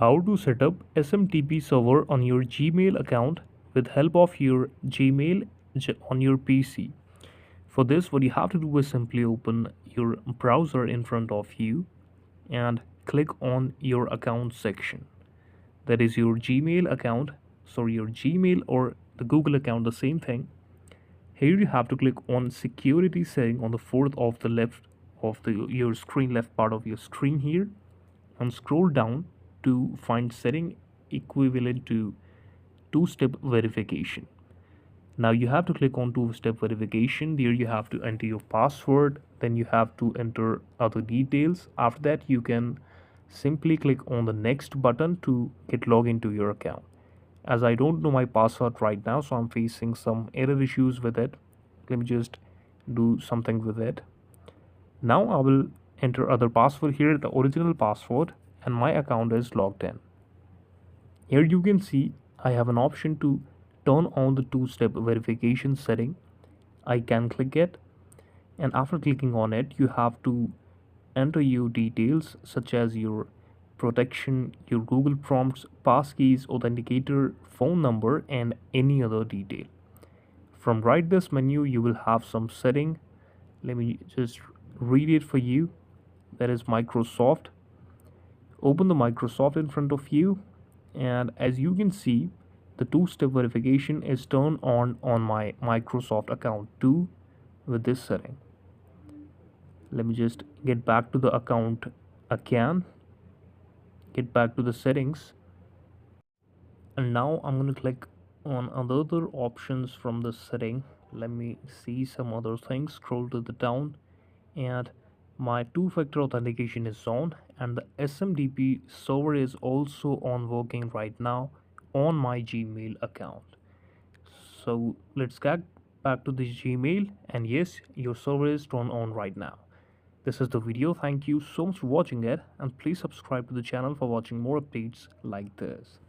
How to set up SMTP server on your Gmail account with help of your Gmail on your PC. For this, what you have to do is simply open your browser in front of you and click on your account section. That is your Gmail account, sorry, your Gmail or the Google account, the same thing. Here you have to click on security setting on the fourth of the left of your screen, left part of your screen here, and scroll down to find setting equivalent to two-step verification. Now you have to click on two-step verification. There you have to enter your password, then you have to enter other details. After that, you can simply click on the next button to get logged into your account. As I don't know my password right now, so I'm facing some error issues with it. Let me just do something with it. Now I will enter other password here, the original password, and my account is logged in. Here you can see I have an option to turn on the two-step verification setting. I can click it, and after clicking on it, you have to enter your details such as your protection, your Google prompts, passkeys, authenticator, phone number, and any other detail. From right this menu, you will have some setting. Let me just read it for you. That is Microsoft. Open the Microsoft in front of you, and as you can see, the two-step verification is turned on my Microsoft account too with this setting. Let me just get back to the account again, get back to the settings, and now I'm going to click on other options from the setting. Let me see some other things. Scroll to the down, and my two-factor authentication is on, and the SMTP server is also on working right now on my Gmail account. So let's get back to the Gmail, and yes, your server is turned on right now. This is the video. Thank you so much for watching it, and please subscribe to the channel for watching more updates like this.